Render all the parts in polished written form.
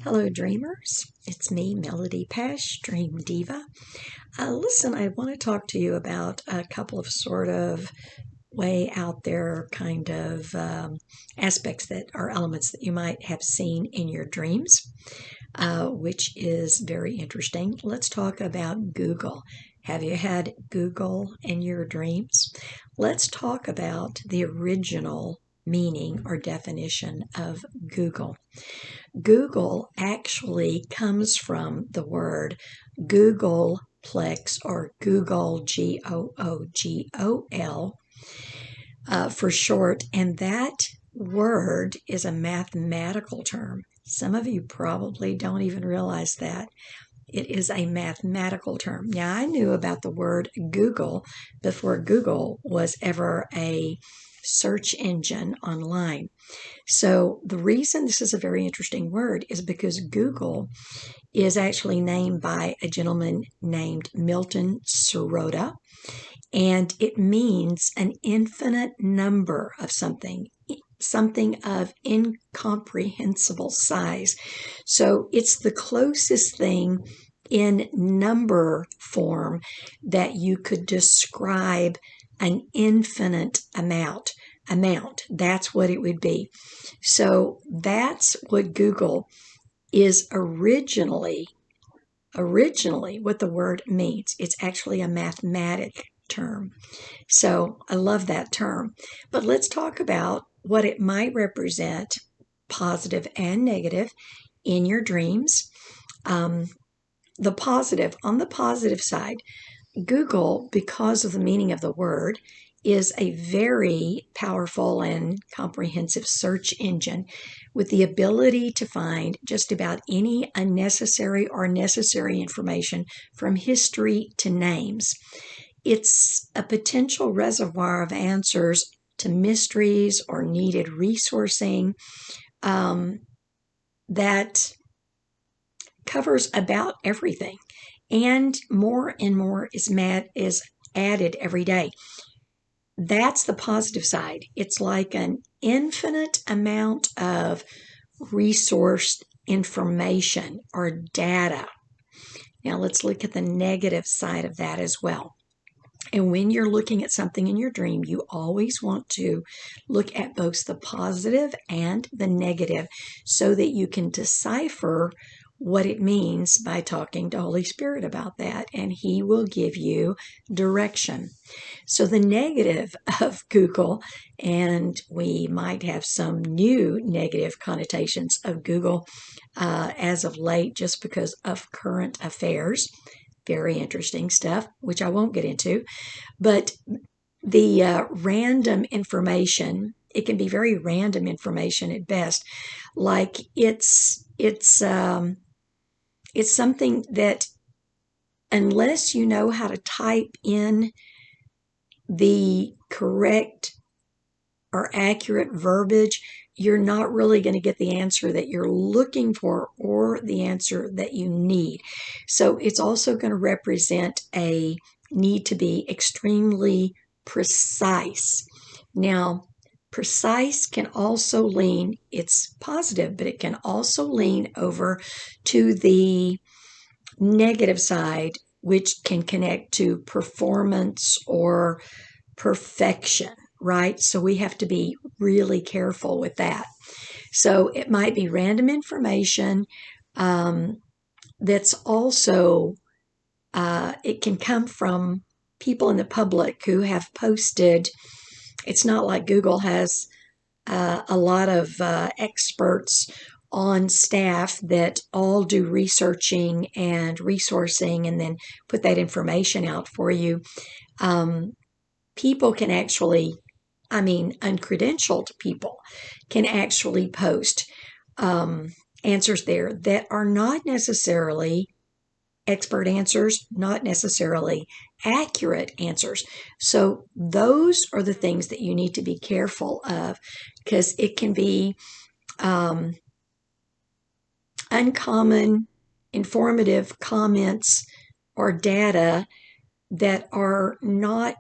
Hello, dreamers. It's me, Melody Pesh, Dream Diva. Listen, I want to talk to you about a couple of sort of way out there kind of aspects that are elements that you might have seen in your dreams, which is very interesting. Let's talk about Google. Have you had Google in your dreams? Let's talk about the original meaning or definition of Google. Google actually comes from the word Googleplex or Google, Googol, for short, and that word is a mathematical term. Some of you probably don't even realize that. It is a mathematical term. Now, I knew about the word Google before Google was ever a search engine online. So the reason this is a very interesting word is because Google is actually named by a gentleman named Milton Sirota, and it means an infinite number of something of incomprehensible size. So it's the closest thing in number form that you could describe an infinite amount. That's what it would be. So that's what Google is originally what the word means. It's actually a mathematic term. So I love that term. But let's talk about what it might represent, positive and negative, in your dreams. On the positive side, Google, because of the meaning of the word, is a very powerful and comprehensive search engine with the ability to find just about any unnecessary or necessary information from history to names. It's a potential reservoir of answers to mysteries or needed resourcing that covers about everything. And more is added every day. That's the positive side. It's like an infinite amount of resourced information or data. Now let's look at the negative side of that as well. And when you're looking at something in your dream, you always want to look at both the positive and the negative so that you can decipher what it means by talking to Holy Spirit about that, and He will give you direction. So the negative of Google, and we might have some new negative connotations of Google as of late just because of current affairs. Very interesting stuff, which I won't get into. But the random information, it can be very random information at best. Like it's something that unless you know how to type in the correct or accurate verbiage, you're not really going to get the answer that you're looking for or the answer that you need. So it's also going to represent a need to be extremely precise. Now, precise can also lean, it's positive, but it can also lean over to the negative side, which can connect to performance or perfection, right? So we have to be really careful with that. So it might be random information that's also, it can come from people in the public who have posted. It's not like Google has a lot of experts on staff that all do researching and resourcing and then put that information out for you. People can actually, uncredentialed people can actually post answers there that are not necessarily expert answers, not necessarily accurate answers. So those are the things that you need to be careful of because it can be uncommon, informative comments or data that are not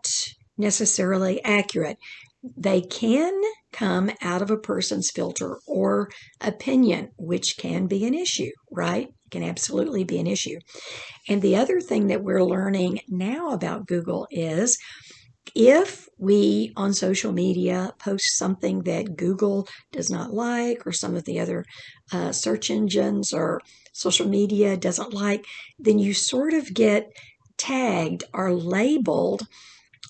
necessarily accurate. they can come out of a person's filter or opinion, which can be an issue, right? It can absolutely be an issue. And the other thing that we're learning now about Google is if we on social media post something that Google does not like, or some of the other search engines or social media doesn't like, then you sort of get tagged or labeled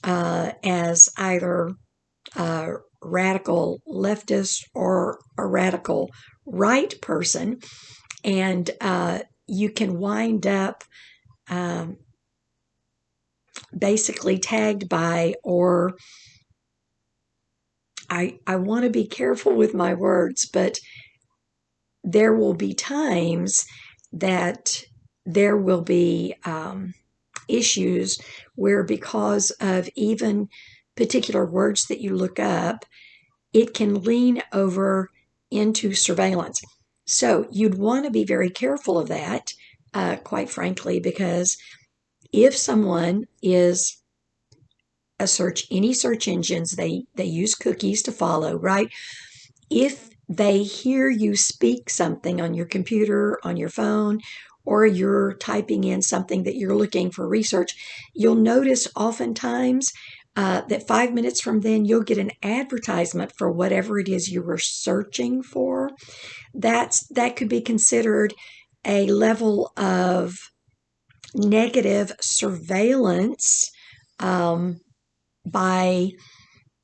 as either a radical leftist or a radical right person. And you can wind up basically tagged by, or I want to be careful with my words, but there will be times that there will be issues where, because of even particular words that you look up, it can lean over into surveillance. So you'd want to be very careful of that, quite frankly, because if someone is any search engines, they use cookies to follow, right? If they hear you speak something on your computer, on your phone, or you're typing in something that you're looking for research, you'll notice oftentimes that 5 minutes from then you'll get an advertisement for whatever it is you were searching for. That could be considered a level of negative surveillance by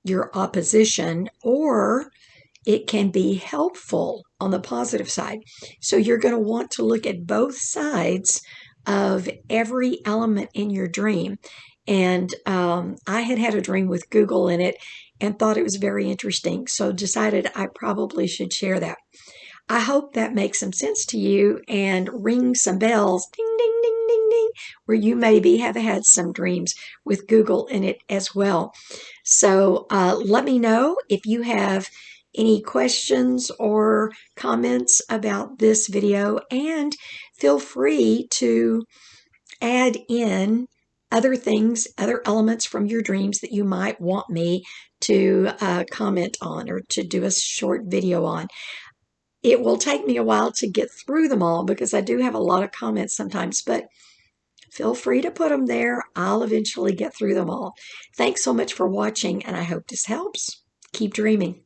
your opposition, or it can be helpful on the positive side. So you're going to want to look at both sides of every element in your dream. And I had a dream with Google in it and thought it was very interesting, so decided I probably should share that. I hope that makes some sense to you and rings some bells, ding, ding, ding, ding, ding, where you maybe have had some dreams with Google in it as well. So let me know if you have any questions or comments about this video, and feel free to add in other things, other elements from your dreams that you might want me to comment on or to do a short video on. It will take me a while to get through them all because I do have a lot of comments sometimes, but feel free to put them there. I'll eventually get through them all. Thanks so much for watching, and I hope this helps. Keep dreaming.